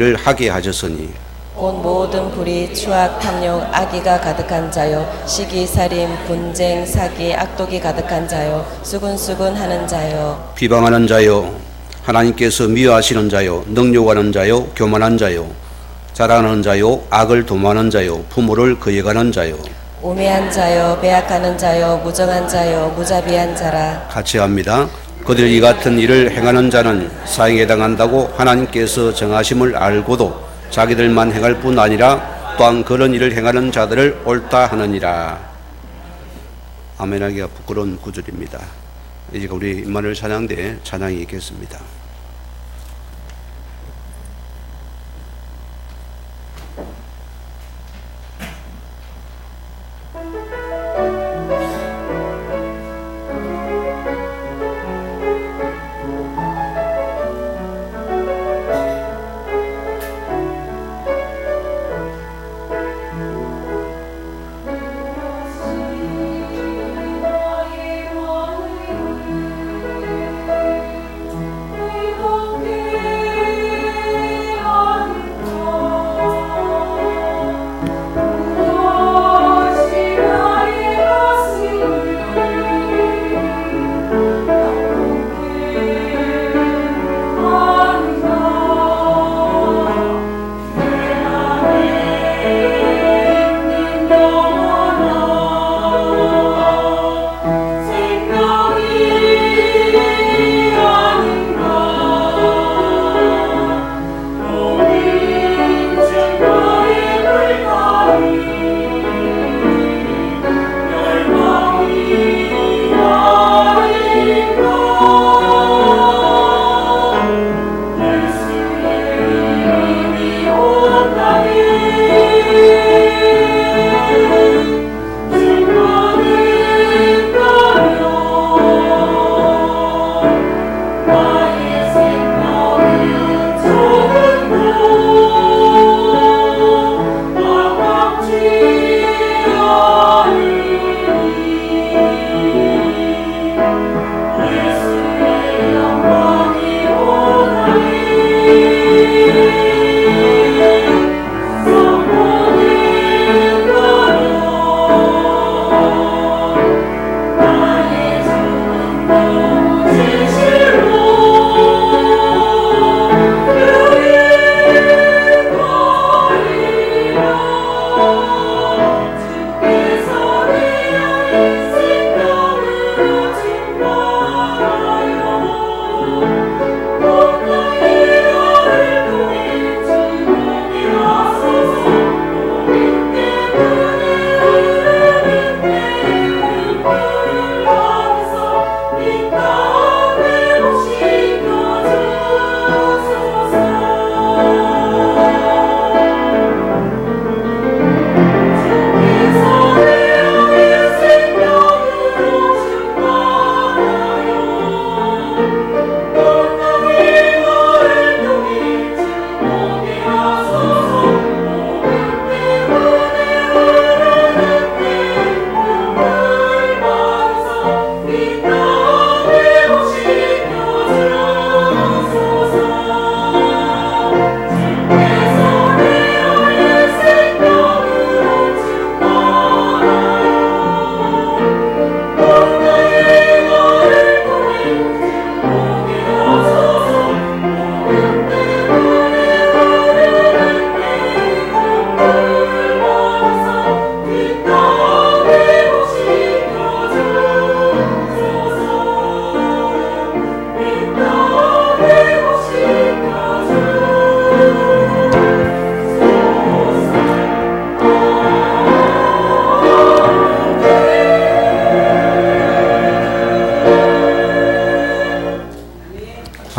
를 하게 하셨으니 곧 모든 불의, 추악, 탐욕, 악의가 가득한 자요, 시기, 살인, 분쟁, 사기, 악독이 가득한 자요, 수군수군 하는 자요, 비방하는 자요, 하나님께서 미워하시는 자요, 능욕하는 자요, 교만한 자요, 자랑하는 자요, 악을 도모하는 자요, 부모를 거역하는 자요. 우매한 자요, 배약하는 자요, 무정한 자요, 무자비한 자라. 같이 합니다. 그들 이 같은 일을 행하는 자는 사형에 당한다고 하나님께서 정하심을 알고도 자기들만 행할 뿐 아니라 또한 그런 일을 행하는 자들을 옳다 하느니라. 아멘하기가 부끄러운 구절입니다. 이제 우리 임마누엘 찬양대에 찬양이 있겠습니다.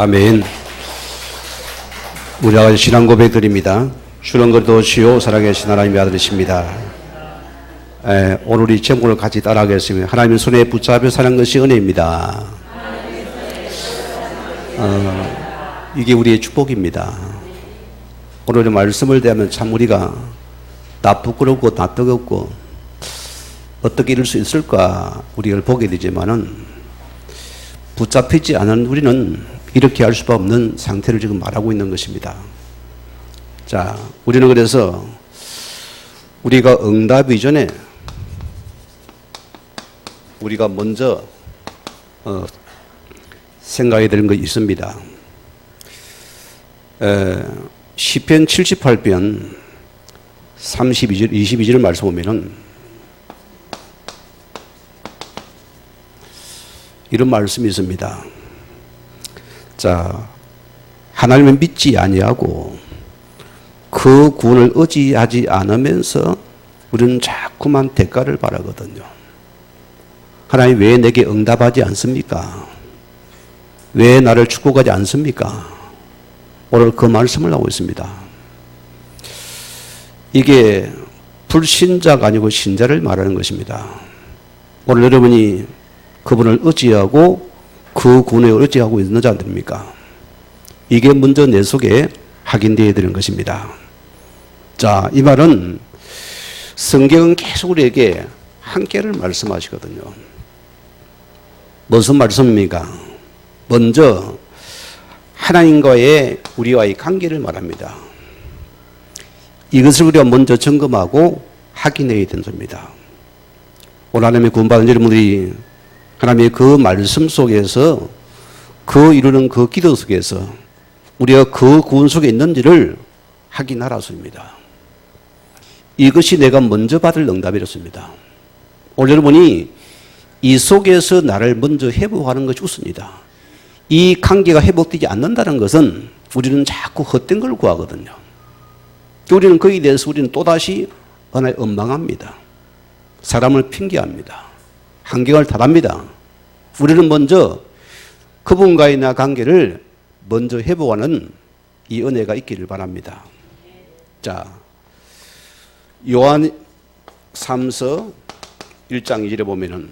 아멘. 우리가 신앙 고백 드립니다. 주는 그리스도시요 살아계신 하나님의 아들이십니다. 오늘 이 제목을 같이 따라하겠습니다. 하나님의 손에 붙잡혀 사는 것이 은혜입니다. 이게 우리의 축복입니다. 오늘의 말씀을 대하면 참 우리가 나 부끄럽고 나 뜨겁고 어떻게 이럴 수 있을까 우리를 보게 되지만은 붙잡히지 않은 우리는 이렇게 할 수밖에 없는 상태를 지금 말하고 있는 것입니다. 자, 우리는 그래서 우리가 응답 이전에 우리가 먼저 생각해야 되는 것이 있습니다. 시편 78편 32절, 22절 말씀 보면은 이런 말씀이 있습니다. 자, 하나님을 믿지 아니하고 그 구원을 의지하지 않으면서 우리는 자꾸만 대가를 바라거든요. 하나님 왜 내게 응답하지 않습니까? 왜 나를 축복하지 않습니까? 오늘 그 말씀을 하고 있습니다. 이게 불신자가 아니고 신자를 말하는 것입니다. 오늘 여러분이 그분을 의지하고 그 구원에 의지하고 있는 자들입니까? 이게 먼저 내 속에 확인되어야 되는 것입니다. 자, 이 말은 성경은 계속 우리에게 한계를 말씀하시거든요. 무슨 말씀입니까? 먼저 하나님과의 우리와의 관계를 말합니다. 이것을 우리가 먼저 점검하고 확인해야 되는 겁니다. 오늘 하나님의 구원받은 여러분들이 하나님의 그 말씀 속에서 그 이루는 그 기도 속에서 우리가 그 구원 속에 있는지를 확인하라소입니다. 이것이 내가 먼저 받을 응답이었습니다. 오늘 여러분이 이 속에서 나를 먼저 회복하는 것이 우선이다. 이 관계가 회복되지 않는다는 것은 우리는 자꾸 헛된 걸 구하거든요. 우리는 거기에 대해서 우리는 또다시 하나의 원망합니다. 사람을 핑계합니다. 한계를 탓합니다. 우리는 먼저 그분과의 나 관계를 먼저 회복하는 이 은혜가 있기를 바랍니다. 자, 요한 3서 1장 2절에 보면은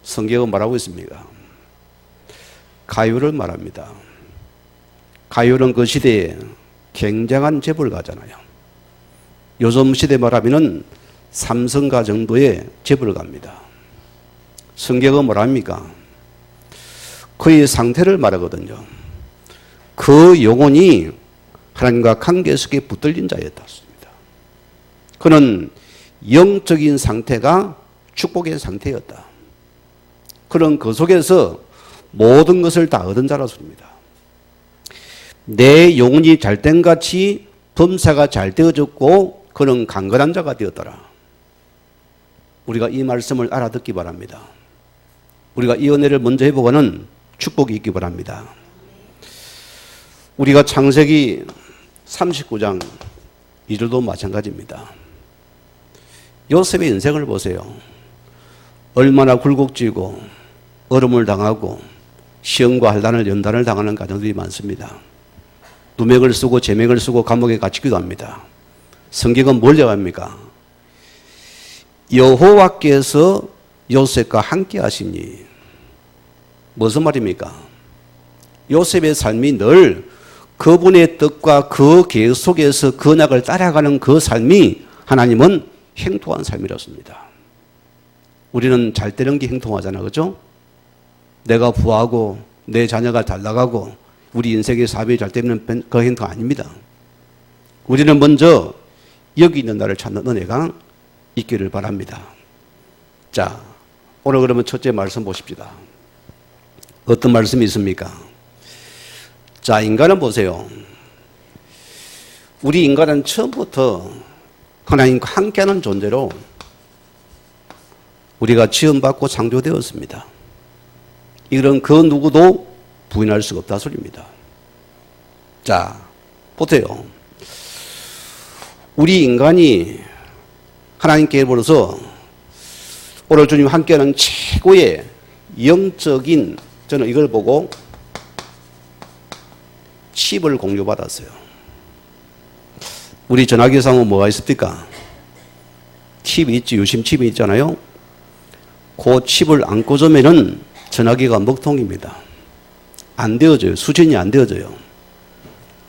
성경은 말하고 있습니다. 가요를 말합니다. 가요는 그 시대에 굉장한 재벌가잖아요. 요즘 시대 말하면은 삼성가 정도의 재벌가입니다. 성경은 뭐랍니까? 그의 상태를 말하거든요. 그 영혼이 하나님과 관계 속에 붙들린 자였습니다. 그는 영적인 상태가 축복의 상태였다. 그는 그 속에서 모든 것을 다 얻은 자라습니다. 내 영혼이 잘된 같이 범사가 잘 되어졌고 그는 강건한 자가 되었더라. 우리가 이 말씀을 알아듣기 바랍니다. 우리가 이 은혜를 먼저 회복하는 축복이 있기 바랍니다. 우리가 창세기 39장 2절도 마찬가지입니다. 요셉의 인생을 보세요. 얼마나 굴곡지고 어려움을 당하고 시험과 환난을 연단을 당하는 가정들이 많습니다. 누명을 쓰고 제명을 쓰고 감옥에 갇히기도 합니다. 성경은 뭘 얘기합니까? 여호와께서 요셉과 함께 하시니. 무슨 말입니까? 요셉의 삶이 늘 그분의 뜻과 그 계획 속에서 그 낙을 따라가는 그 삶이 하나님은 행통한 삶이었습니다. 우리는 잘 되는 게 행통하잖아, 그죠? 내가 부하고 내 자녀가 잘 나가고 우리 인생의 사업이 잘 되는 그 행통 아닙니다. 우리는 먼저 여기 있는 나를 찾는 은혜가 있기를 바랍니다. 자, 오늘 그러면 첫째 말씀 보십시다. 어떤 말씀이 있습니까? 자, 인간은 보세요. 우리 인간은 처음부터 하나님과 함께하는 존재로 우리가 지음받고 창조되었습니다. 이런 그 누구도 부인할 수가 없다 소리입니다. 자, 보세요. 우리 인간이 하나님께 벌어서 오늘 주님 함께하는 최고의 영적인, 저는 이걸 보고 칩을 공유받았어요. 우리 전화기 상은 뭐가 있습니까? 칩이 있지, 유심 칩이 있잖아요. 그 칩을 안 꽂으면은 전화기가 먹통입니다. 안 되어져요. 수준이 안 되어져요.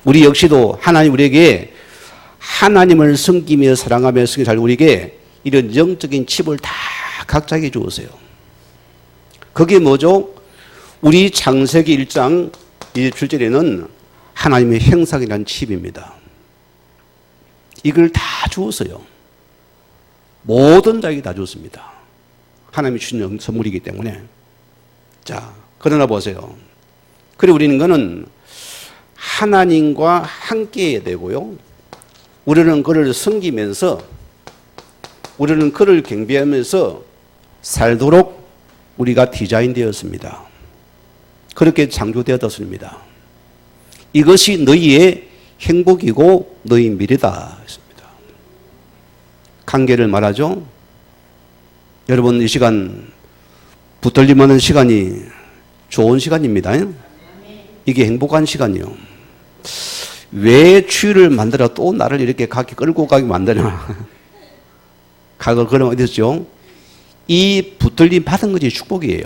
우리 역시도 하나님 우리에게 하나님을 섬기며 사랑하며 섬기며 우리에게 이런 영적인 칩을 다 각자에게 주었어요. 그게 뭐죠? 우리 창세기 1장 27절에는 하나님의 형상이라는 칩입니다. 이걸 다 주었어요. 모든 자에게 다 주었습니다. 하나님이 주신 선물이기 때문에. 자, 그러나 보세요. 그리고 우리는 그는 하나님과 함께 해야 되고요. 우리는 그를 섬기면서, 우리는 그를 경배하면서 살도록 우리가 디자인되었습니다. 그렇게 창조되었습니다. 이것이 너희의 행복이고 너희 미래다 했습니다. 관계를 말하죠. 여러분, 이 시간 붙들림하는 시간이 좋은 시간입니다. 이게 행복한 시간이요. 왜 추위를 만들어 또 나를 이렇게 끌고 가게 만드냐. 가고 그러면 어디였죠? 이 붙들림 받은 것이 축복이에요.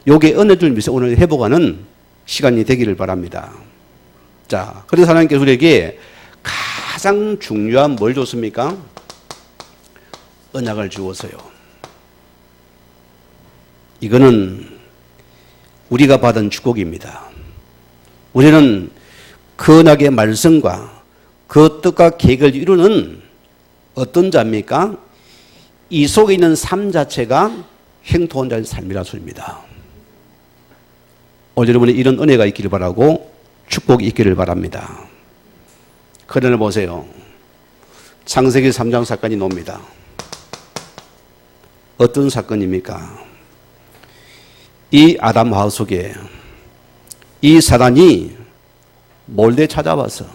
요게 어느 줄 미서 오늘 회복하는 시간이 되기를 바랍니다. 자, 그래서 하나님께서 우리에게 가장 중요한 뭘 줬습니까? 언약을 주었어요. 이거는 우리가 받은 축복입니다. 우리는 그 언약의 말씀과 그 뜻과 계획을 이루는 어떤 자입니까? 이 속에 있는 삶 자체가 행토한 자의 삶이라 소리입니다. 오늘 여러분이 이런 은혜가 있기를 바라고 축복이 있기를 바랍니다. 그러나 보세요. 창세기 3장 사건이 나옵니다. 어떤 사건입니까? 이 아담 하와 속에 이 사단이 몰래 찾아와서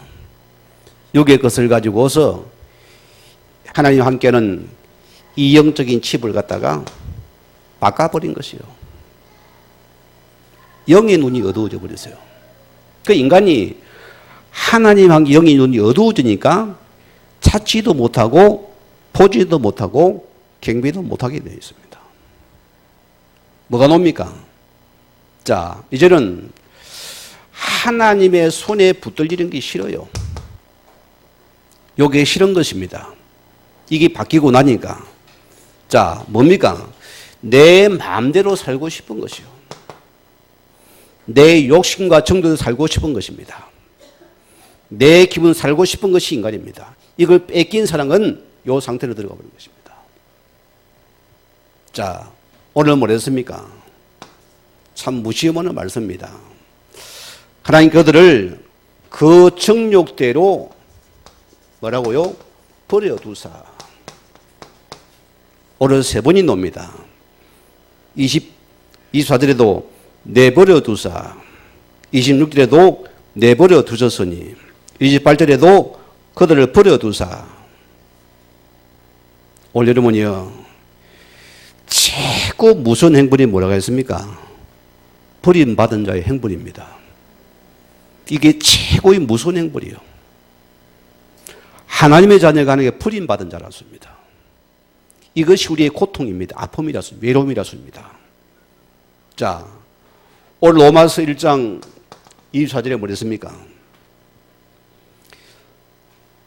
육의 것을 가지고서 하나님과 함께하는 이 영적인 칩을 갖다가 바꿔버린 것이요. 영의 눈이 어두워져 버렸어요. 그 인간이 하나님과 영의 눈이 어두워지니까 찾지도 못하고 보지도 못하고 경배도 못하게 되어 있습니다. 뭐가 놉니까? 자, 이제는 하나님의 손에 붙들리는 게 싫어요. 요게 싫은 것입니다. 이게 바뀌고 나니까. 자, 뭡니까? 내 마음대로 살고 싶은 것이요. 내 욕심과 정도로 살고 싶은 것입니다. 내 기분 살고 싶은 것이 인간입니다. 이걸 뺏긴 사람은 이 상태로 들어가 버린 것입니다. 자, 오늘 뭐랬습니까? 참 무시무는 말씀입니다. 하나님 그들을 그 정욕대로 뭐라고요? 버려두사. 오늘 3번이 놉니다. 24절에도 내버려 두사, 26절에도 내버려 두셨으니, 28절에도 그들을 버려 두사. 오늘 여러분이요, 최고 무서운 행분이 뭐라고 했습니까? 버림받은 자의 행분입니다. 이게 최고의 무서운 행분이요. 하나님의 자녀가 하는 게 버림받은 자라습니다. 이것이 우리의 고통입니다. 아픔이라습니다. 외로움이라습니다. 자, 오늘 로마서 1장 24절에 뭐랬습니까?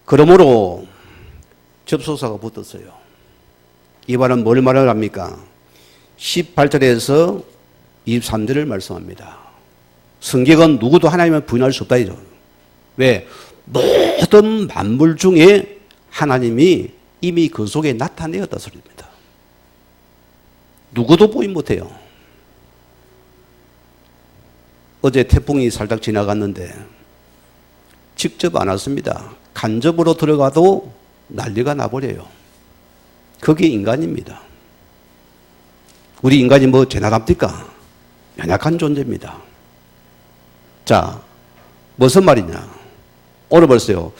그러므로 접속사가 붙었어요. 이 말은 뭘 말을 합니까? 18절에서 23절을 말씀합니다. 성경은 누구도 하나님을 부인할 수 없다 이죠. 왜? 모든 만물 중에 하나님이 이미 그 속에 나타내었다 소리입니다. 누구도 부인 못해요. 어제 태풍이 살짝 지나갔는데 직접 안 왔습니다. 간접으로 들어가도 난리가 나버려요. 그게 인간입니다. 우리 인간이 뭐 죄나 답니까? 연약한 존재입니다. 자, 무슨 말이냐? 오늘 벌써요.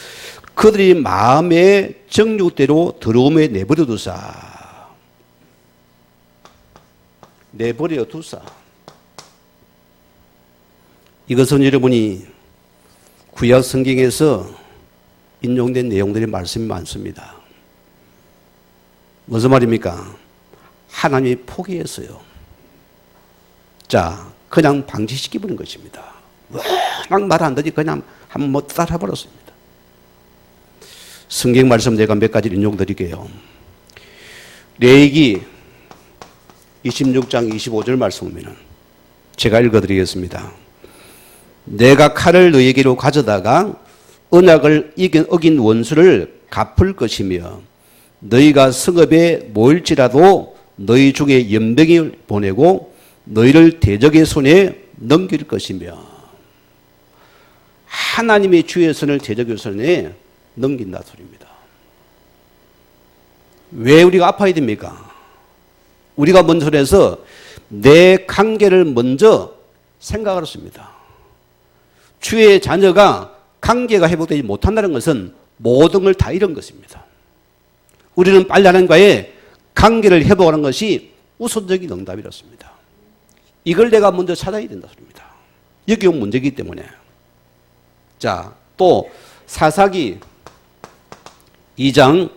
그들이 마음의 정욕대로 더러움에 내버려 두사. 내버려 두사. 이것은 여러분이 구약 성경에서 인용된 내용들의 말씀이 많습니다. 무슨 말입니까? 하나님이 포기했어요. 자, 그냥 방치시켜버린 것입니다. 워낙 말 안 듣지 그냥 한번 못 따라버렸습니다. 성경 말씀 제가 몇 가지 인용드릴게요. 레위기 26장 25절 말씀 보면 제가 읽어드리겠습니다. 내가 칼을 너에게로 가져다가 언약을 어긴 원수를 갚을 것이며 너희가 성읍에 모일지라도 너희 중에 연병을 보내고 너희를 대적의 손에 넘길 것이며 하나님의 주의 손을 대적의 손에 넘긴다 소리입니다. 왜 우리가 아파야 됩니까? 우리가 먼저 해서 내 관계를 먼저 생각을 했습니다. 주의 자녀가 관계가 회복되지 못한다는 것은 모든 걸 다 잃은 것입니다. 우리는 빨리 하나님과의 관계를 회복하는 것이 우선적인 응답이었습니다. 이걸 내가 먼저 찾아야 된다 소리입니다. 여기 온 문제이기 때문에. 자, 또 사사기 2장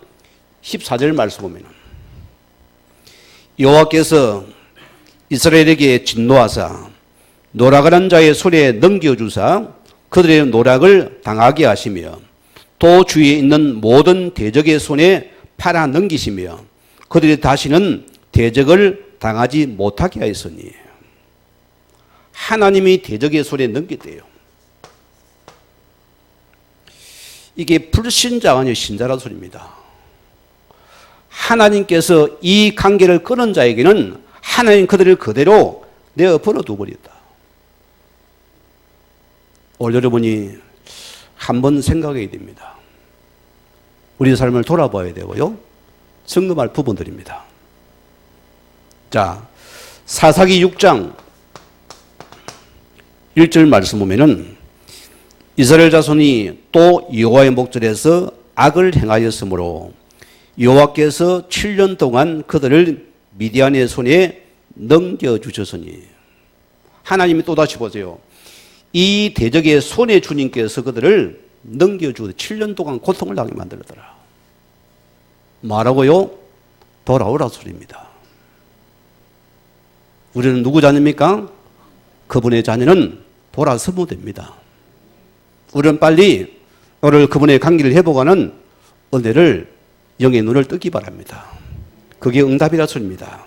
14절 말씀 보면 여호와께서 이스라엘에게 진노하사 노락하는 자의 손에 넘겨주사 그들의 노락을 당하게 하시며 또 주위에 있는 모든 대적의 손에 팔아 넘기시며 그들이 다시는 대적을 당하지 못하게 하였으니 하나님이 대적의 손에 넘겼대요. 이게 불신자가 아니라 신자라는 소리입니다. 하나님께서 이 관계를 끊은 자에게는 하나님 그들을 그대로 내어 버려두어버렸다. 오늘 여러분이 한번 생각해야 됩니다. 우리 삶을 돌아봐야 되고요. 점검할 부분들입니다. 자, 사사기 6장 1절 말씀 보면은 이스라엘 자손이 또 여호와의 목전에서 악을 행하였으므로 여호와께서 7년 동안 그들을 미디안의 손에 넘겨주셨으니 하나님이 또다시 보세요. 이 대적의 손에 주님께서 그들을 넘겨주고 7년 동안 고통을 당하게 만들었더라. 뭐라고요? 돌아오라 소리입니다. 우리는 누구 자녀입니까? 그분의 자녀는 돌아서면 됩니다. 우리는 빨리 오늘 그분의 관계를 회복하는 은혜를 영의 눈을 뜨기 바랍니다. 그게 응답이라 소리입니다.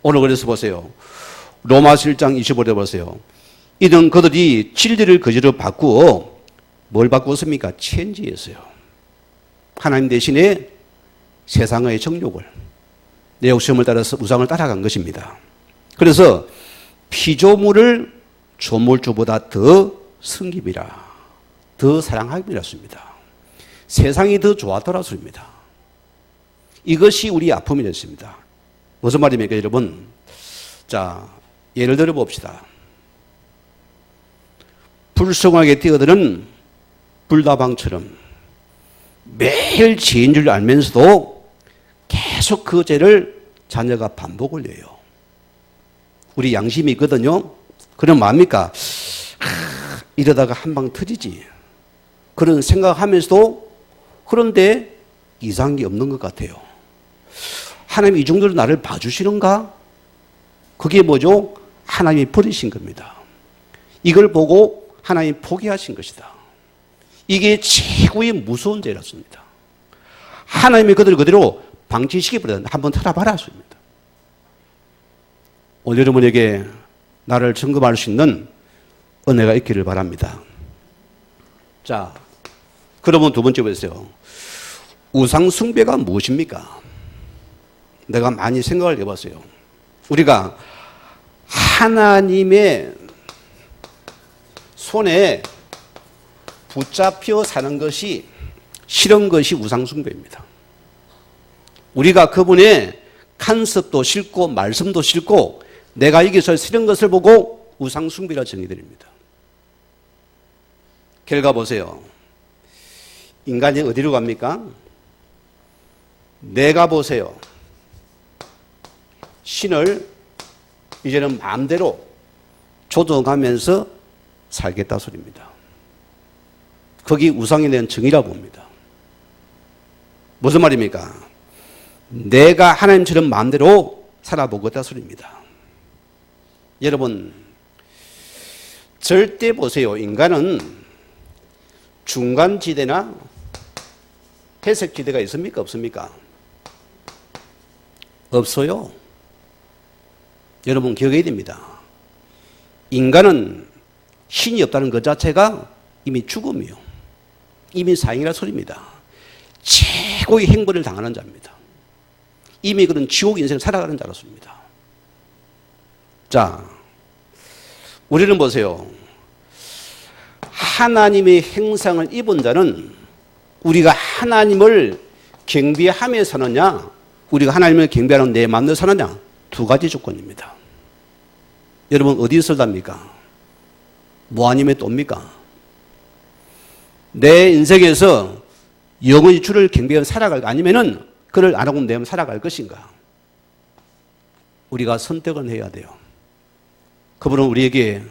오늘 그래서 보세요. 로마서 1장 25절에 보세요. 이는 그들이 진리를 거짓으로 바꾸어 뭘 바꾸었습니까? 체인지했어요. 하나님 대신에 세상의 정욕을 내 욕심을 따라서 우상을 따라간 것입니다. 그래서 피조물을 조물주보다 더 섬깁이라 더 사랑하기라 씁니다. 세상이 더 좋았더라 소리입니다. 이것이 우리 아픔이 됐습니다. 무슨 말입니까 여러분? 자, 예를 들어 봅시다. 불성하게 뛰어드는 불나방처럼 매일 죄인 줄 알면서도 계속 그 죄를 자녀가 반복을 해요. 우리 양심이 있거든요. 그럼 뭡니까? 이러다가 한 방 터지지. 그런 생각하면서도 그런데 이상한 게 없는 것 같아요. 하나님 이 정도로 나를 봐주시는가? 그게 뭐죠? 하나님이 버리신 겁니다. 이걸 보고 하나님 포기하신 것이다. 이게 최고의 무서운 죄였습니다. 하나님이 그들을 그대로 방치시켜버렸는데 한번 찾아봐라 했습니다. 오늘 여러분에게 나를 점검할 수 있는 은혜가 있기를 바랍니다. 자, 그러면 두 번째 보세요. 우상 숭배가 무엇입니까? 내가 많이 생각을 해봤어요. 우리가 하나님의 손에 붙잡혀 사는 것이 싫은 것이 우상 숭배입니다. 우리가 그분의 간섭도 싫고 말씀도 싫고 내가 여기서 싫은 것을 보고 우상 숭배라 정의드립니다. 결과 보세요. 인간이 어디로 갑니까? 내가 보세요. 신을 이제는 마음대로 조정하면서 살겠다 소리입니다. 거기 우상에 대한 정의라고 봅니다. 무슨 말입니까? 내가 하나님처럼 마음대로 살아보겠다 소리입니다. 여러분, 절대 보세요. 인간은 중간지대나 회색지대가 있습니까? 없습니까? 없어요. 여러분 기억해야 됩니다. 인간은 신이 없다는 것 자체가 이미 죽음이요. 이미 사형이라 소리입니다. 최고의 행벌을 당하는 자입니다. 이미 그런 지옥 인생을 살아가는 자로서입니다. 자, 우리는 보세요. 하나님의 행상을 입은 자는 우리가 하나님을 경배하며 사느냐, 우리가 하나님을 경배하는 내 마음대로 사느냐, 두 가지 조건입니다. 여러분 어디서 살답니까? 뭐 아니면 또입니까? 내 인생에서 영원히 주를 경배하며 살아갈 아니면은 그를 안 하고 내면 살아갈 것인가? 우리가 선택을 해야 돼요. 그분은 우리에게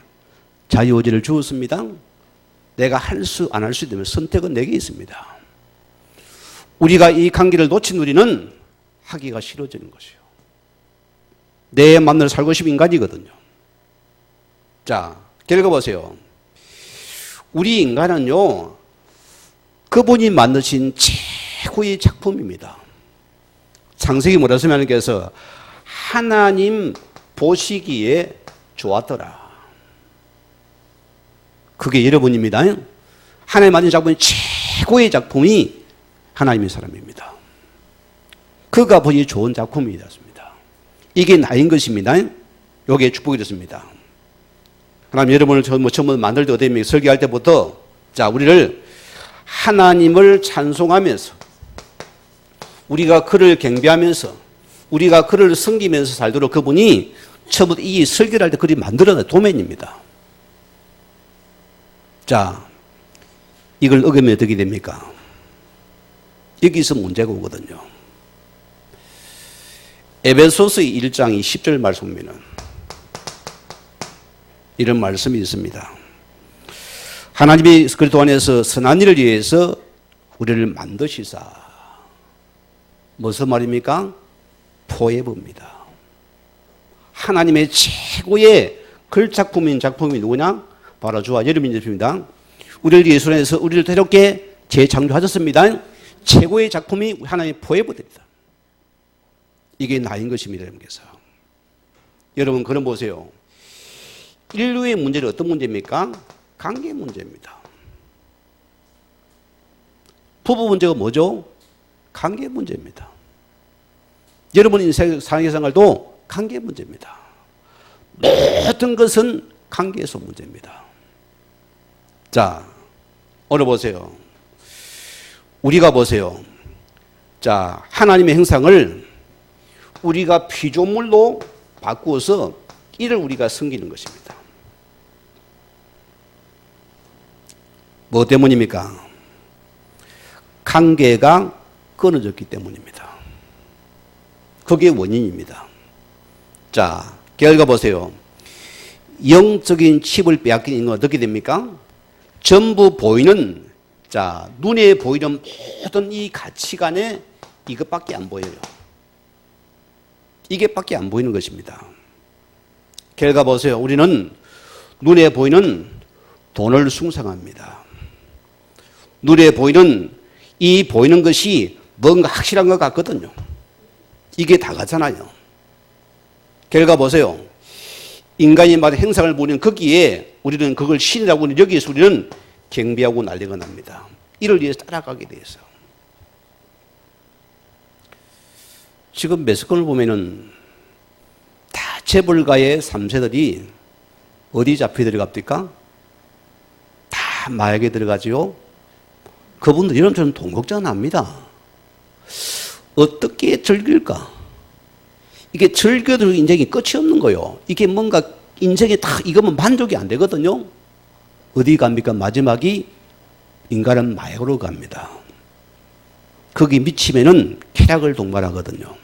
자유의지를 주었습니다. 내가 할 수 안 할 수 있다면 선택은 내게 있습니다. 우리가 이 관계를 놓친 우리는 하기가 싫어지는 것이요. 내 마음대로 살고 싶은 인간이거든요. 자, 결과 보세요. 우리 인간은요, 그분이 만드신 최고의 작품입니다. 창세기 뭐라 쓰면 하나님께서 하나님 보시기에 좋았더라. 그게 여러분입니다. 하나님 만든 작품이 최고의 작품이 하나님의 사람입니다. 그가 보니 좋은 작품이 되었습니다. 이게 나인 것입니다. 여기에 축복이 됐습니다. 하나님 여러분을 처음 만들 때 어땠습니까? 설계할 때부터 자, 우리를 하나님을 찬송하면서 우리가 그를 경배하면서 우리가 그를 섬기면서 살도록 그분이 처음부터 이 설계를 할 때 그리 만들어낸 도면입니다. 자, 이걸 어기면 어떻게 됩니까? 여기서 문제가 오거든요. 에베소서 1장 20절 말씀 보면은 이런 말씀이 있습니다. 하나님이 그리스도 안에서 선한 일을 위해서 우리를 만드시사. 무슨 말입니까? 포에버입니다. 하나님의 최고의 글작품인 작품이 누구냐? 바로 주와 여러분의 작품입니다. 우리를 예수 안에서 우리를 새롭게 재창조하셨습니다. 최고의 작품이 하나님의 포에버입니다. 이게 나인 것입니다. 여러분께서. 여러분 그럼 보세요. 인류의 문제는 어떤 문제입니까? 관계 문제입니다. 부부 문제가 뭐죠? 관계 문제입니다. 여러분 인생 사회생활도 관계 문제입니다. 모든 것은 관계에서 문제입니다. 자, 오늘 보세요. 우리가 보세요. 자, 하나님의 형상을 우리가 피조물로 바꾸어서 이를 우리가 섬기는 것입니다. 뭐 때문입니까? 관계가 끊어졌기 때문입니다. 그게 원인입니다. 자, 결과 보세요. 영적인 칩을 빼앗긴 인간은 어떻게 됩니까? 전부 보이는, 자, 눈에 보이는 모든 이 가치관에 이것밖에 안 보여요. 이게 밖에 안 보이는 것입니다. 결과 보세요. 우리는 눈에 보이는 돈을 숭상합니다. 눈에 보이는 이 보이는 것이 뭔가 확실한 것 같거든요. 이게 다가잖아요. 결과 보세요. 인간이 말한 행상을 보는 거기에 우리는 그걸 신이라고 여기에서 우리는 경배하고 난리가 납니다. 이를 위해서 따라가게 돼서. 지금 매스컴을 보면은 다 재벌가의 3세들이 어디 잡혀 들어갑니까? 다 마약에 들어가지요. 그분들 이런 저는 돈 걱정 납니다. 어떻게 즐길까? 이게 즐겨도 인생이 끝이 없는 거예요. 이게 뭔가 인생에 다 이거면 만족이 안 되거든요. 어디 갑니까? 마지막이 인간은 마약으로 갑니다. 거기 미치면은 쾌락을 동반하거든요.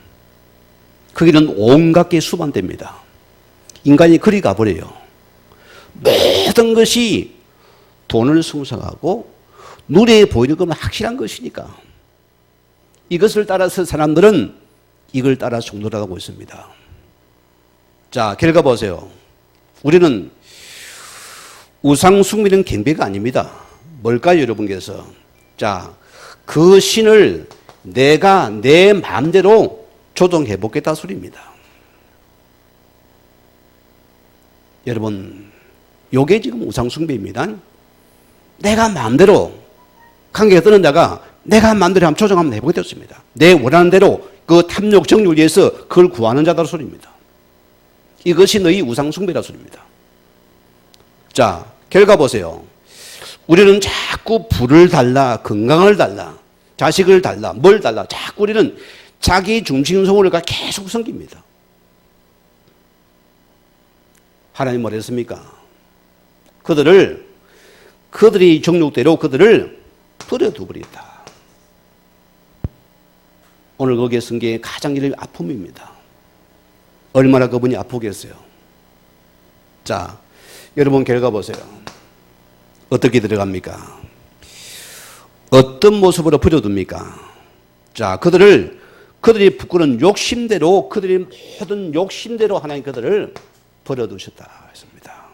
거기는 온갖 게 수반됩니다. 인간이 그리 가버려요. 모든 것이 돈을 숭상하고 눈에 보이는 것만 확실한 것이니까 이것을 따라서 사람들은 이걸 따라 종노라가고 있습니다. 자, 결과 보세요. 우리는 우상 숭배는 경배가 아닙니다. 뭘까요, 여러분께서? 자, 그 신을 내가 내 마음대로 조정해 보겠다 소리입니다. 여러분, 요게 지금 우상 숭배입니다. 내가 마음대로 관계가 뜨는 자가 내가 마음대로 한번 조정하면 해보게 됐습니다. 내 원하는 대로 그 탐욕 정욕을 위해서 그걸 구하는 자다 소리입니다. 이것이 너희 우상 숭배라 소리입니다. 자, 결과 보세요. 우리는 자꾸 부를 달라, 건강을 달라, 자식을 달라, 뭘 달라. 자꾸 우리는 자기 중심성을 계속 섬깁니다. 하나님 뭐랬습니까? 그들이 정욕대로 그들을 버려두버렸다. 오늘 거기에 쓴 게 가장 이런 아픔입니다. 얼마나 그분이 아프겠어요. 자, 여러분 결과 보세요. 어떻게 들어갑니까? 어떤 모습으로 버려둡니까? 자, 그들이 부끄러운 욕심대로, 그들의 모든 욕심대로 하나님 그들을 버려두셨다 했습니다.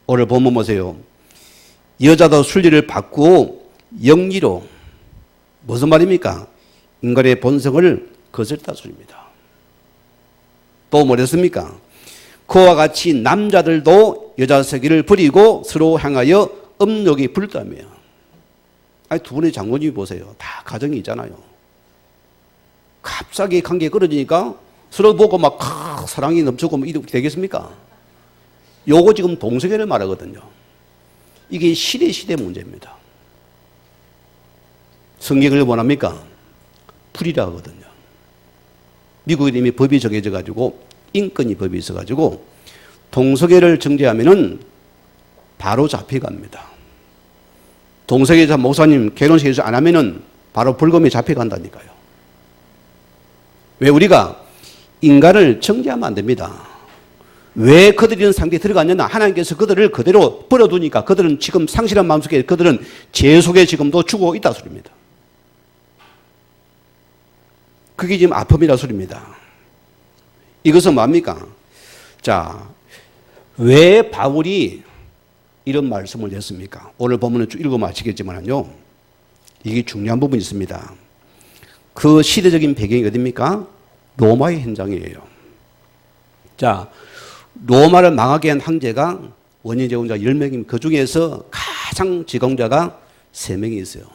오늘 본문 보세요. 여자도 순리를 바꾸고 영리로, 무슨 말입니까? 인간의 본성을 거스렸다 소리입니다. 또 뭐랬습니까? 그와 같이 남자들도 여자 세계를 버리고 서로 향하여 음욕이 불다며. 아니, 두 분의 장모님이 보세요. 다 가정이 있잖아요. 갑자기 관계가 끊어지니까 서로 보고 막 사랑이 넘치고 이렇게 되겠습니까? 요거 지금 동성애를 말하거든요. 이게 시대 문제입니다. 성경을 원합니까? 불이라 하거든요. 미국에 이미 법이 정해져 가지고 인권이 법이 있어 가지고 동성애를 정죄하면은 바로 잡혀갑니다. 동성애자 목사님 결혼식에서 안 하면은 바로 벌금에 잡혀간다니까요. 왜 우리가 인간을 정죄하면 안 됩니다. 왜 그들이 이런 상태에 들어갔느냐? 하나님께서 그들을 그대로 버려두니까 그들은 지금 상실한 마음속에 그들은 죄 속에 지금도 죽어 있다 소리입니다. 그게 지금 아픔이라 소리입니다. 이것은 뭡니까? 자, 왜 바울이 이런 말씀을 냈습니까? 오늘 본문을 쭉 읽어 마치겠지만요. 이게 중요한 부분이 있습니다. 그 시대적인 배경이 어디입니까? 로마의 현장이에요. 자, 로마를 망하게 한 황제가 원인 제공자 10명이면 그 중에서 가장 제공자가 3명이 있어요.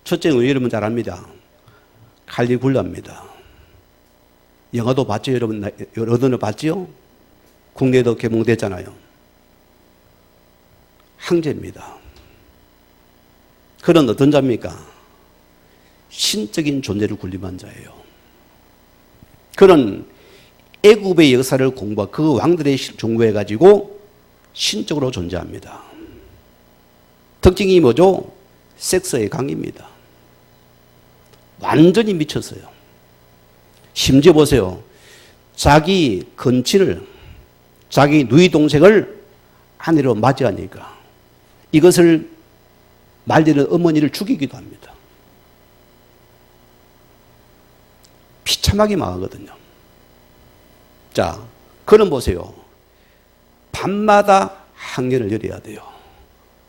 첫째는 여러분 잘 압니다. 칼리굴라입니다. 영화도 봤죠? 여러분은 봤지요? 국내에도 개봉됐잖아요. 황제입니다. 그런 어떤 자입니까? 신적인 존재를 군림한 자예요. 그런 애굽의 역사를 공부하고 그 왕들의 종교해가지고 신적으로 존재합니다. 특징이 뭐죠? 섹스의 강입니다. 완전히 미쳤어요. 심지어 보세요. 자기 근친을, 자기 누이 동생을 아내로 맞이하니까 이것을 말리는 어머니를 죽이기도 합니다. 비참하게 망하거든요. 자, 그는 보세요. 밤마다 항례를 열어야 돼요.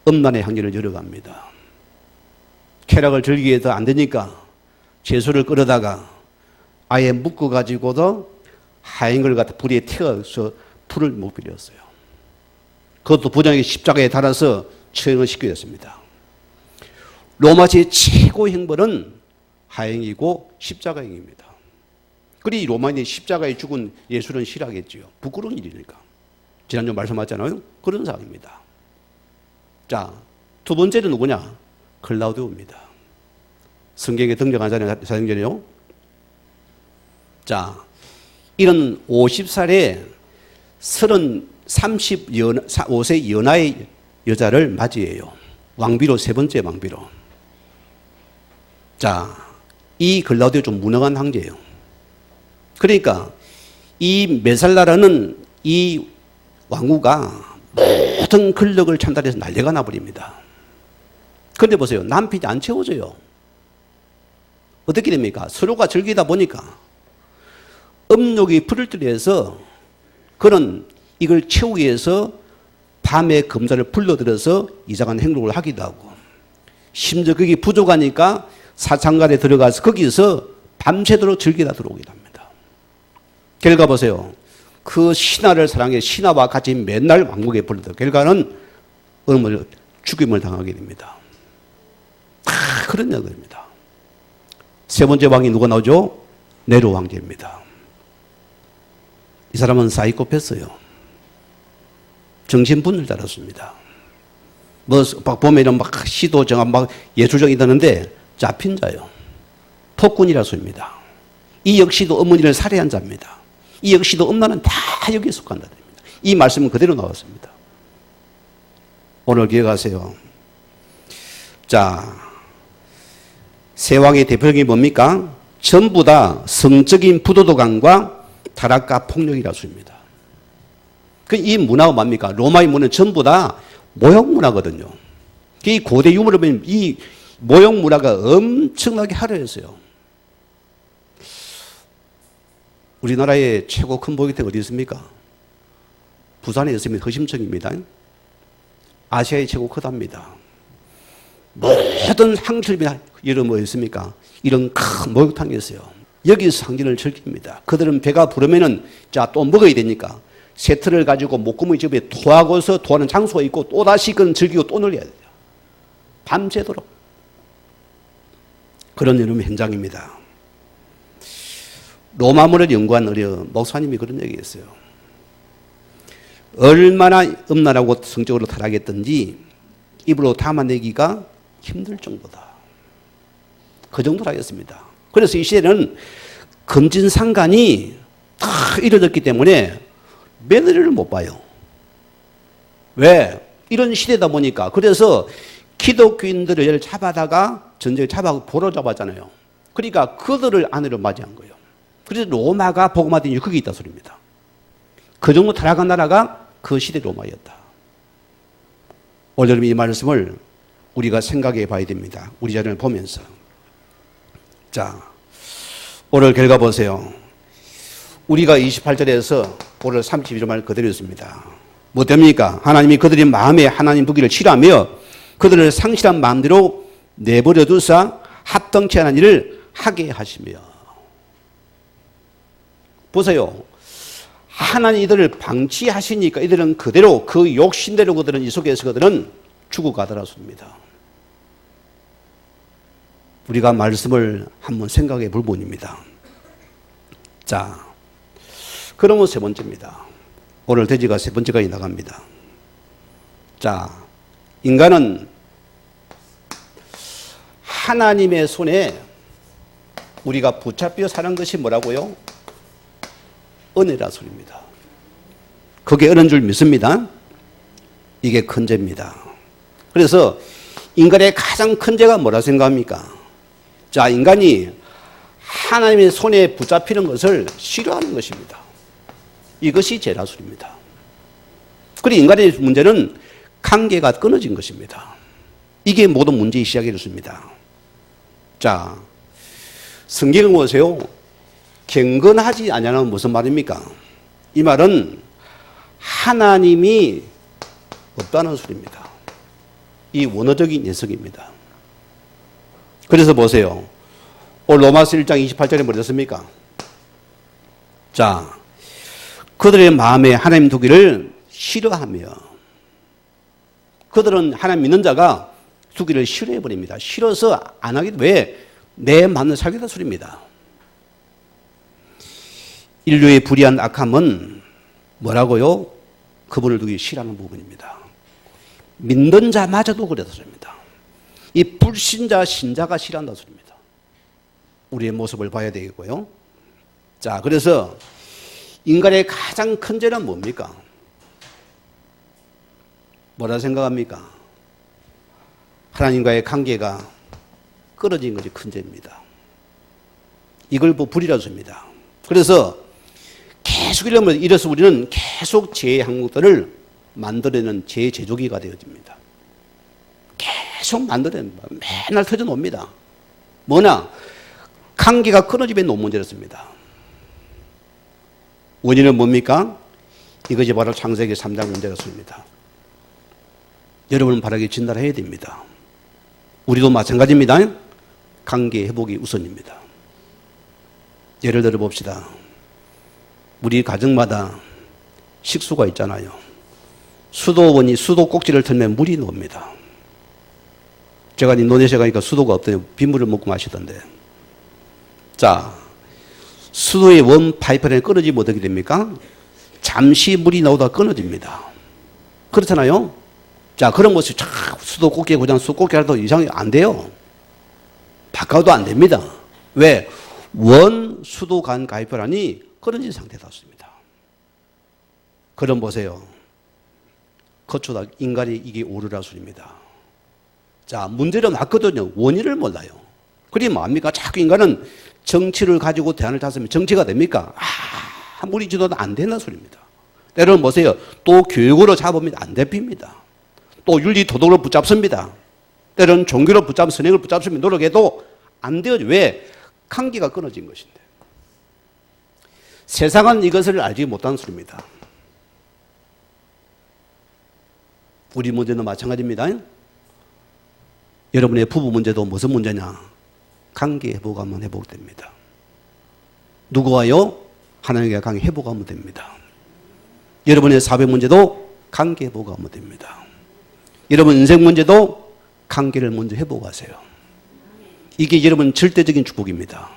음란의 항례를 열어갑니다. 쾌락을 즐기기 위해서 안 되니까 채소를 끌어다가 아예 묶어가지고도 하행을 갖다 불에 태워서 불을 못 빌렸어요. 그것도 부장에게 십자가에 달아서 처형을 시켰습니다. 로마시의 최고 형벌은 하행이고 십자가행입니다. 그리 로마인이 십자가에 죽은 예수는 싫어하겠지요. 부끄러운 일이니까. 지난주 말씀하셨잖아요. 그런 상황입니다. 자, 두 번째는 누구냐? 클라우디오입니다. 성경에 등장한 사형전이요. 자, 이런 50살에 35세 연하의 여자를 맞이해요. 왕비로, 세 번째 왕비로. 자, 이 클라우디오 좀 무능한 황제예요. 그러니까 이 메살라라는 이 왕후가 모든 권력을 찬달해서 난리가 나버립니다. 그런데 보세요. 남편이 안 채워져요. 어떻게 됩니까? 서로가 즐기다 보니까 음욕이 불을 들여서 그는 이걸 채우기 위해서 밤에 검사를 불러들여서 이상한 행동을 하기도 하고 심지어 그게 부족하니까 사창간에 들어가서 거기서 밤새도록 즐기다 들어오기도 합니다. 결과 보세요. 그 신하를 사랑해 신하와 같이 맨날 왕국에 불러들어 결과는 어느 날 죽임을 당하게 됩니다. 그런 얘기입니다. 세 번째 왕이 누가 나오죠? 네로 왕제입니다. 이 사람은 사이코패스예요. 정신분을 달았습니다. 막 보면은 막 시도 정한 막 예술적이 되는데 잡힌 자요. 폭군이라서입니다. 이 역시도 어머니를 살해한 자입니다. 이 역시도 엄마는 다 여기에 속한다. 이 말씀은 그대로 나왔습니다. 오늘 기억하세요. 자, 세 왕의 대표적인 뭡니까? 전부 다 성적인 부도덕함과 타락과 폭력이라서입니다. 이 문화가 뭡니까? 로마의 문화는 전부 다 모욕 문화거든요. 이 고대 유물을 보면 이 모욕 문화가 엄청나게 화려했어요. 우리나라의 최고 큰 모욕탕이 어디 있습니까? 부산에 있으면 허심청입니다. 아시아의 최고 크답니다. 모든 항철비 이런 뭐 있습니까? 이런 큰 목욕탕이 있어요. 여기서 상징을 즐깁니다. 그들은 배가 부르면은 자, 또 먹어야 되니까 세트를 가지고 목구멍 집에 토하고서 토하는 장소가 있고 또 다시 그건 즐기고 또 놀려야 돼요. 밤새도록. 그런 이름의 현장입니다. 로마문을 연구한 어려 목사님이 그런 얘기했어요. 얼마나 음란하고 성적으로 타락했던지 입으로 담아내기가 힘들 정도다. 그 정도로 하겠습니다. 그래서 이 시대는 금진상간이 다 이루어졌기 때문에 며느리를 못 봐요. 왜? 이런 시대다 보니까. 그래서 기독교인들을 잡아다가 전쟁에 보러 잡았잖아요. 그러니까 그들을 아내로 맞이한 거예요. 그래서 로마가 복음화된 이유 그게 있다 소리입니다. 그 정도 타락한 나라가 그 시대 로마였다. 오늘 이 말씀을 우리가 생각해 봐야 됩니다. 우리 자신을 보면서. 자, 오늘 결과 보세요. 우리가 28절에서 오늘 32절 그대로 있습니다. 뭐 됩니까? 하나님이 그들의 마음에 하나님 부기를 싫어하며 그들을 상실한 마음대로 내버려 두사 합당치 않은 일을 하게 하시며. 보세요. 하나님 이들을 방치하시니까 이들은 그대로 그 욕심대로 그들은 이 속에서 그들은 죽어가더라습니다. 우리가 말씀을 한번 생각해 볼 부분입니다. 자, 그러면 세 번째입니다. 오늘 돼지가 세 번째까지 나갑니다. 자, 인간은 하나님의 손에 우리가 붙잡혀 사는 것이 뭐라고요? 은혜라 소리입니다. 그게 은혜인 줄 믿습니다. 이게 큰 죄입니다. 그래서 인간의 가장 큰 죄가 뭐라 생각합니까? 자, 인간이 하나님의 손에 붙잡히는 것을 싫어하는 것입니다. 이것이 죄라 소리입니다. 그리고 인간의 문제는 관계가 끊어진 것입니다. 이게 모든 문제의 시작이었습니다. 자, 성경을 보세요. 경건하지 않냐는 무슨 말입니까? 이 말은 하나님이 없다는 소리입니다. 이 원어적인 해석입니다. 그래서 보세요. 오늘 로마서 1장 28절에 뭐라 했습니까? 자, 그들의 마음에 하나님 두기를 싫어하며, 그들은 하나님 믿는 자가 두기를 싫어해버립니다. 싫어서 안 하기, 왜? 내 마음을 살겠다 소리입니다. 인류의 불의한 악함은 뭐라고요? 그분을 두기 싫어하는 부분입니다. 믿는 자마저도 그래서 소리입니다. 이 불신자, 신자가 싫어한다 소리입니다. 우리의 모습을 봐야 되겠고요. 자, 그래서 인간의 가장 큰 죄는 뭡니까? 뭐라 생각합니까? 하나님과의 관계가 끊어진 것이 큰 죄입니다. 이걸 불이라고 합니다. 그래서 계속 이래서 우리는 계속 죄의 항목들을 만들어내는 죄의 제조기가 되어집니다. 계속 만들어냅니다. 맨날 터져놓습니다. 뭐냐? 관계가 끊어지면 놓은 문제였습니다. 원인은 뭡니까? 이것이 바로 창세기 3장 문제였습니다. 여러분은 바르게 진단해야 됩니다. 우리도 마찬가지입니다. 관계 회복이 우선입니다. 예를 들어 봅시다. 우리 가정마다 식수가 있잖아요. 수도원이 수도 꼭지를 틀면 물이 나옵니다. 제가 인도네시아 가니까 수도가 없더니 빗물을 먹고 마시던데. 자, 수도의 원 파이프라인이 끊어지면 어떻게 됩니까? 잠시 물이 나오다 끊어집니다. 그렇잖아요? 자, 그런 모습이 수도 꼭지에 고장, 수도 꼭지에 하나도 이상이 안 돼요. 바꿔도 안 됩니다. 왜? 원 수도 간 파이프라인이 끊어진 상태다. 그럼 보세요. 거초다 인간이 이게 오르라 소리입니다. 자, 문제는 맞거든요. 원인을 몰라요. 그리 뭐합니까? 자꾸 인간은 정치를 가지고 대안을 찾으면 정치가 됩니까? 아무리 지도도 안 된다는 소리입니다. 때로는 보세요. 또 교육으로 잡으면 안 잡힙니다. 또 윤리 도덕으로 붙잡습니다. 때로는 종교로 붙잡으면 선행을 붙잡으면 노력해도 안 돼요. 왜? 칸기가 끊어진 것인데. 세상은 이것을 알지 못하는 소리입니다. 우리 문제는 마찬가지입니다. 여러분의 부부 문제도 무슨 문제냐? 관계 회복하면 회복됩니다. 누구와요? 하나님과 관계 회복하면 됩니다. 여러분의 사회 문제도 관계 회복하면 됩니다. 여러분 인생 문제도 관계를 먼저 회복하세요. 이게 여러분 절대적인 축복입니다.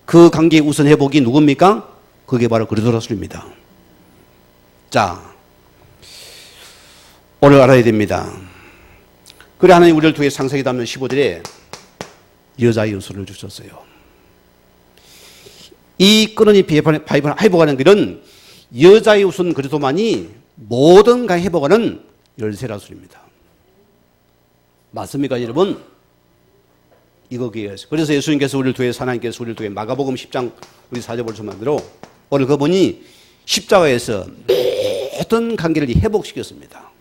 그 관계의 우선 회복이 누굽니까? 그게 바로 그리스도라입니다. 자, 오늘 알아야 됩니다. 그래 하나님 우리를 통해 창세기 15절에 여자의 요소를 주셨어요. 이 끊어진 파이프를 회복하는 길은 여자의 우선 그리스도만이 모든 가 회복하는 열쇠라 소리입니다. 맞습니까 여러분? 이거 기회에서. 그래서 예수님께서 우리를 통해 하나님께서 우리를 통해 마가복음 10장 우리 4절 벌써 만들어 오늘 그분이 십자가에서 모든 관계를 회복시켰습니다.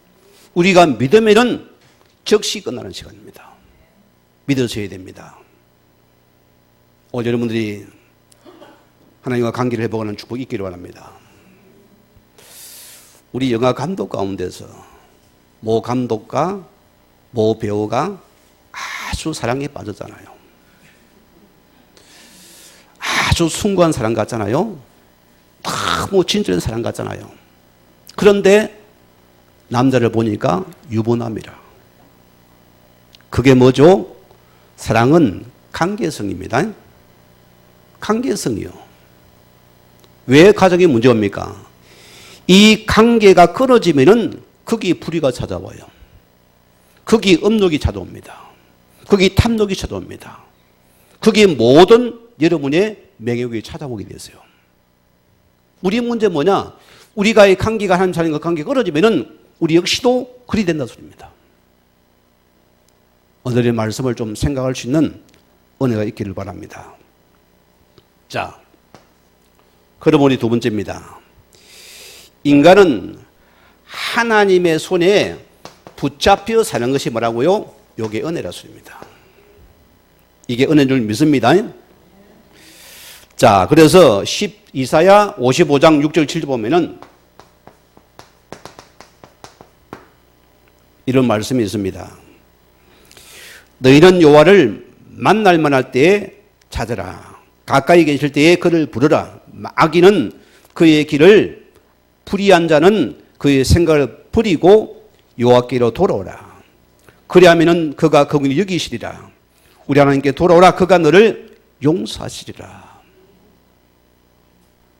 우리가 믿으면은 즉시 끝나는 시간입니다. 믿으셔야 됩니다. 오늘 여러분들이 하나님과 관계를 회복하는 축복이 있기를 바랍니다. 우리 영화 감독 가운데서 모 감독과 모 배우가 아주 사랑에 빠졌잖아요. 아주 숭고한 사랑 같잖아요. 너무 진실한 사랑 같잖아요. 그런데 남자를 보니까 유부남이라. 그게 뭐죠? 사랑은 관계성입니다. 관계성이요. 왜 가정이 문제입니까? 이 관계가 끊어지면은 거기 불의가 찾아와요. 거기 음욕이 찾아옵니다. 거기 탐욕이 찾아옵니다. 거기 모든 여러분의 명예욕이 찾아오게 되세요. 우리 문제 뭐냐? 우리가의 관계가 하나님 사람과 관계가 끊어지면은 우리 역시도 그리 된다는 소리입니다. 오늘의 말씀을 좀 생각할 수 있는 은혜가 있기를 바랍니다. 자, 그럼 우리 두 번째입니다. 인간은 하나님의 손에 붙잡혀 사는 것이 뭐라고요? 이게 은혜라 소리입니다. 이게 은혜인 줄 믿습니다. 자, 그래서 이사야 55장 6절 7절 보면은 이런 말씀이 있습니다. 너희는 여호와를 만날 만할 때에 찾으라. 가까이 계실 때에 그를 부르라. 악인은 그의 길을 불의한 자는 그의 생각을 버리고 여호와께로 돌아오라. 그리하면은 그가 그분이 여기시리라. 우리 하나님께 돌아오라. 그가 너를 용서하시리라.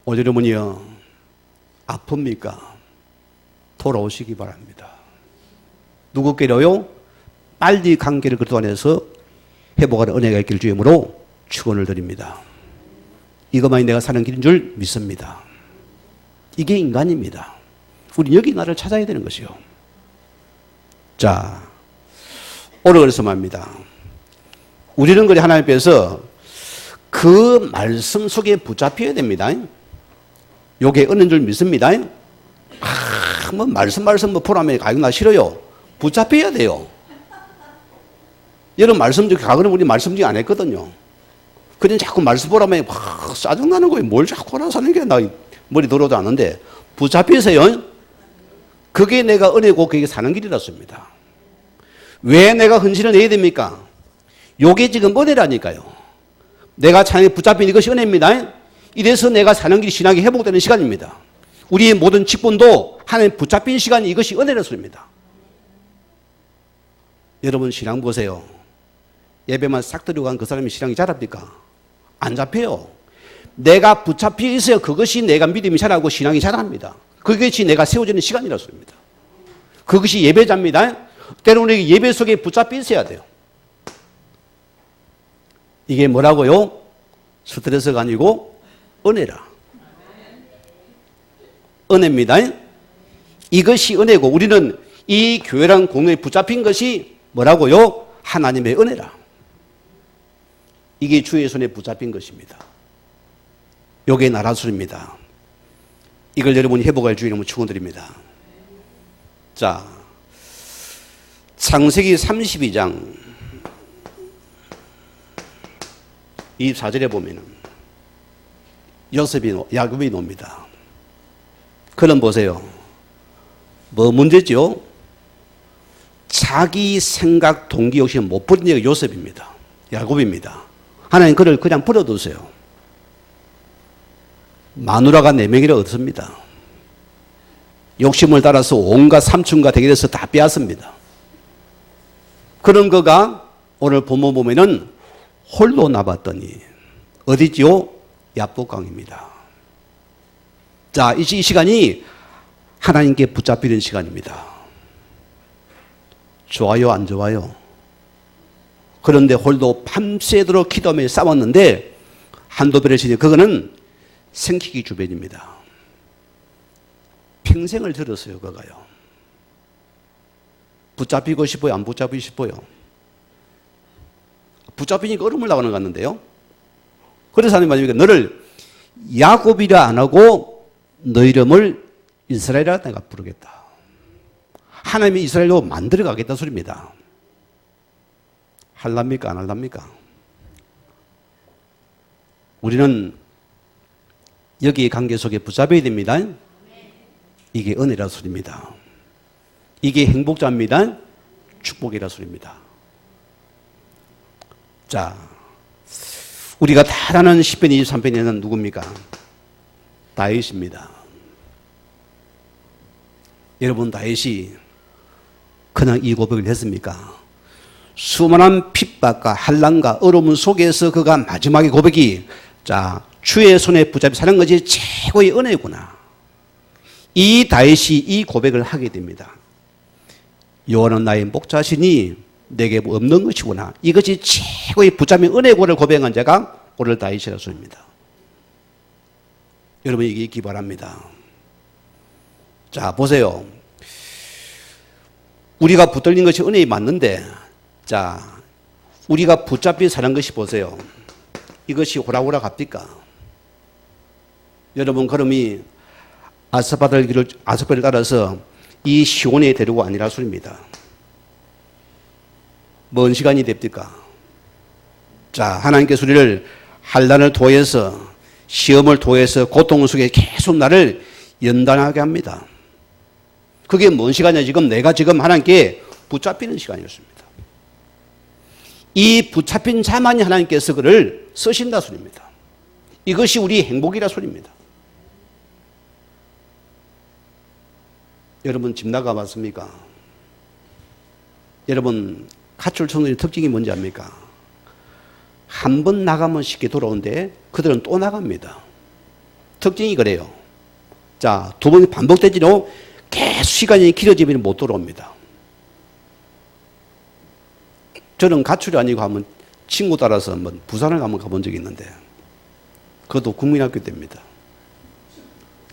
여러분이요, 아픕니까? 돌아오시기 바랍니다. 누구께로요? 빨리 관계를 그리스도 안에서 회복하는 은혜가 있길 주임으로 축원을 드립니다. 이것만이 내가 사는 길인 줄 믿습니다. 이게 인간입니다. 우리 여기 나를 찾아야 되는 것이요. 자, 오늘 그래서 말입니다. 우리는 그래 하나님 앞에서 그 말씀 속에 붙잡혀야 됩니다. 요게 은혜인 줄 믿습니다. 뭐 말씀 뭐 보라면 가격나 싫어요. 붙잡혀야 돼요. 여러분 말씀 중에 가거는 우리 말씀 중에 안 했거든요. 그냥 자꾸 말씀 보라면 막 짜증나는 거예요. 뭘 자꾸 알아서 하는 게 나 머리 들어오도 않는데 붙잡히세요. 그게 내가 은혜고 그게 사는 길이라습니다. 왜 내가 헌신을 해야 됩니까? 요게 지금 은혜라니까요. 내가 찬양에 붙잡힌 이것이 은혜입니다. 이래서 내가 사는 길이 신앙이 회복되는 시간입니다. 우리의 모든 직분도 하나님 붙잡힌 시간이 이것이 은혜라습니다. 여러분 신앙 보세요. 예배만 싹 들고 간 그 사람이 신앙이 자랍니까? 안 잡혀요. 내가 붙잡혀 있어야 그것이 내가 믿음이 자라고 신앙이 자랍니다. 그것이 내가 세워지는 시간이라 소리입니다. 그것이 예배자입니다. 때로는 예배 속에 붙잡혀 있어야 돼요. 이게 뭐라고요? 스트레스가 아니고 은혜라. 은혜입니다. 이것이 은혜고 우리는 이 교회라는 공동에 붙잡힌 것이 뭐라고요? 하나님의 은혜라. 이게 주의 손에 붙잡힌 것입니다. 요게 나라술입니다. 이걸 여러분이 회복할 주의 이름으로 축원드립니다. 자, 창세기 32장 24절에 보면은 야곱이 놉니다. 그럼 보세요. 뭐 문제죠? 자기 생각, 동기, 욕심 못 버린 자가 요셉입니다. 야곱입니다. 하나님 그를 그냥 버려두세요. 마누라가 4명이라 없습니다. 욕심을 따라서 온갖 삼촌과 대결해서 다 빼앗습니다. 그런 거가 오늘 본문 보면은 홀로 남았더니 어디지요? 야복강입니다. 자, 이 시간이 하나님께 붙잡히는 시간입니다. 좋아요, 안 좋아요? 그런데 홀도 밤새도록 기도하며 싸웠는데 한도 별을 치니 그거는 생기기 주변입니다. 평생을 들었어요, 그거요. 붙잡히고 싶어요, 안 붙잡히고 싶어요? 붙잡히니까 얼음을 나가는 것 같는데요. 그래서 하나님 말씀이니까 너를 야곱이라 안 하고 너 이름을 이스라엘이라 내가 부르겠다. 하나님이 이스라엘로 만들어 가겠다 소리입니다. 할랍니까 안 할랍니까? 우리는 여기의 관계 속에 붙잡아야 됩니다. 이게 은혜라 소리입니다. 이게 행복자입니다. 축복이라 소리입니다. 자, 우리가 다 아는 10편 23편에는 누굽니까? 다윗입니다. 여러분 다윗이 그냥 이 고백을 했습니까? 수많은 핍박과 한란과 어려움 속에서 그가 마지막에 고백이 자, 주의 손에 붙잡혀 사는 것이 최고의 은혜구나. 이 다윗이 이 고백을 하게 됩니다. 여호와는 나의 목자시니 내게 없는 것이구나. 이것이 최고의 붙잡힌 은혜고를 고백한 자가 오늘 다윗이라 소리입니다. 여러분 이게 있기 바랍니다. 자, 보세요. 우리가 붙들린 것이 은혜에 맞는데 자, 우리가 붙잡혀 사는 것이 보세요. 이것이 호락호락 합니까? 여러분 그럼이 아스바를 따라서 이 시온에 데리고 아니라 소리입니다. 먼 시간이 됩니까? 자, 하나님께서 우리를 환난을 통해서 시험을 통해서 고통 속에 계속 나를 연단하게 합니다. 그게 뭔 시간이냐? 지금 내가 지금 하나님께 붙잡히는 시간이었습니다. 이 붙잡힌 자만이 하나님께서 그를 쓰신다 소리입니다. 이것이 우리 행복이라 소리입니다. 여러분 집 나가봤습니까? 여러분 가출 청소년의 특징이 뭔지 압니까? 한 번 나가면 쉽게 돌아오는데 그들은 또 나갑니다. 특징이 그래요. 자, 2번이 반복되지로 계속 시간이 길어지면 못 돌아옵니다. 저는 가출이 아니고 한번 친구 따라서 한번 부산을 한번 가본 적이 있는데 그것도 국민학교 때입니다.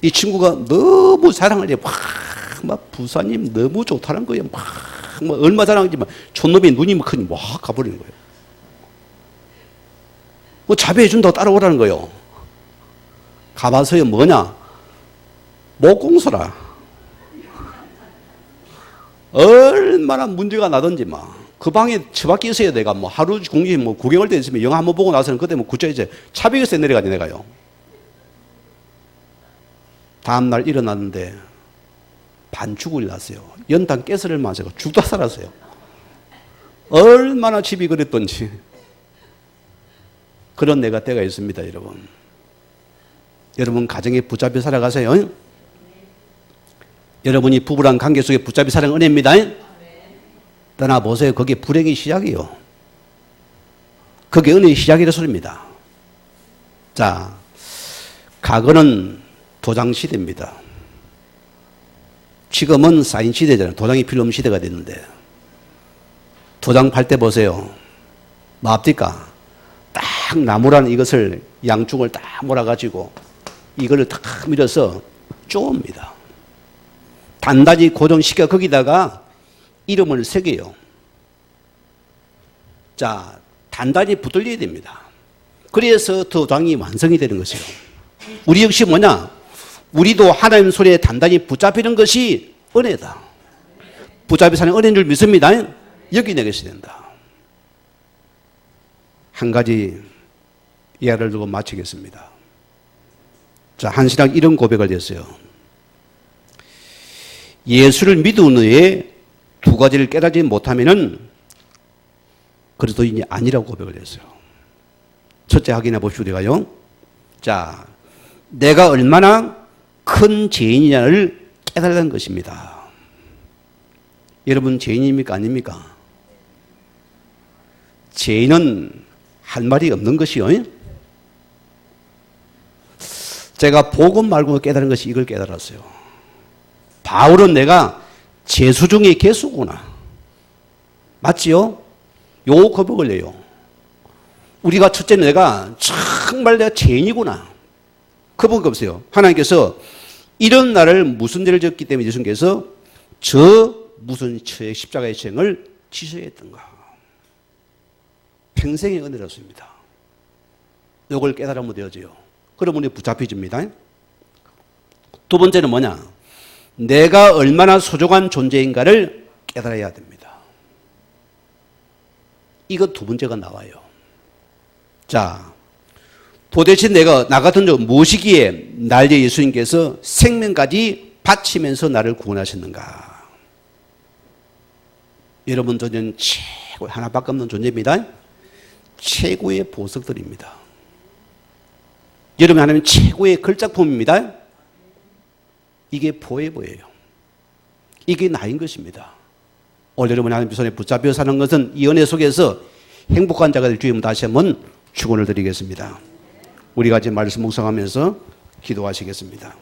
이 친구가 너무 자랑을 해. 막 부산님 너무 좋다는 거예요. 막 얼마 자랑하지만 촌놈이 눈이 막 크니 막 가버리는 거예요. 뭐 자배해 준다고 따라오라는 거예요. 가봐서요 뭐냐? 목공소라. 얼마나 문제가 나든지 막 그 방에 처박혀 있어야 내가 뭐 하루 공기 뭐 구경할 때 있으면 영화 한번 보고 나서는 그때 뭐 굳죠 이제 차비에서 내려가지 내가요. 다음날 일어났는데 반죽을 났어요. 연탄 가스를 마셔서 죽다 살았어요. 얼마나 집이 그랬던지. 그런 내가 때가 있습니다, 여러분. 여러분 가정에 붙잡혀 살아가세요. 여러분이 부부랑 관계 속에 붙잡혀 살아가는 은혜입니다. 떠나보세요. 그게 불행의 시작이요. 그게 은혜의 시작이라 소리입니다. 자, 과거는 도장 시대입니다. 지금은 사인 시대잖아요. 도장이 필요 없는 시대가 됐는데 도장 팔 때 보세요. 뭐 합니까? 딱 나무라는 이것을 양쪽을 딱 몰아가지고 이거를 딱 밀어서 쪼옵니다. 단단히 고정시켜 거기다가 이름을 새겨요. 자, 단단히 붙들려야 됩니다. 그래서 도장이 완성이 되는 것이요. 우리 역시 뭐냐? 우리도 하나님 손에 단단히 붙잡히는 것이 은혜다. 붙잡히 사는 은혜인 줄 믿습니다. 여기내겠어야 된다. 한 가지 예를 들고 마치겠습니다. 자, 한 신학 이런 고백을 했어요. 예수를 믿은 후에 두 가지를 깨닫지 못하면은 그리스도인이 아니라고 고백을 했어요. 첫째 확인해 봅시다. 우리가요. 자, 내가 얼마나 큰 죄인이냐를 깨달은 것입니다. 여러분 죄인입니까? 아닙니까? 죄인은 할 말이 없는 것이요. 제가 복음 말고 깨달은 것이 이걸 깨달았어요. 바울은 내가 죄수 중에 괴수구나. 맞지요? 요 고백을 해요. 우리가 첫째는 내가 정말 내가 죄인이구나. 그 고백 없어요. 하나님께서 이런 나를 무슨 죄를 졌기 때문에 예수님께서 저 무슨 죄의 십자가의 죄를 지셔야 했던가. 평생의 은혜였습니다. 이걸 깨달으면 되어져요. 그러면 우리 붙잡혀집니다. 두 번째는 뭐냐? 내가 얼마나 소중한 존재인가를 깨달아야 됩니다. 이거 두 번째가 나와요. 자, 도대체 내가 나 같은 자 무엇이기에 날 위해 예수님께서 생명까지 바치면서 나를 구원하셨는가? 여러분 저는 최고 하나밖에 없는 존재입니다. 최고의 보석들입니다. 여러분 하나님 최고의 걸작품입니다. 이게 포에버예요. 이게 나인 것입니다. 오늘 여러분 하나님 손에 붙잡혀 사는 것은 이 은혜 속에서 행복한 자가 될 주임을 다시 한번 축원을 드리겠습니다. 우리 같이 말씀 묵상하면서 기도하시겠습니다.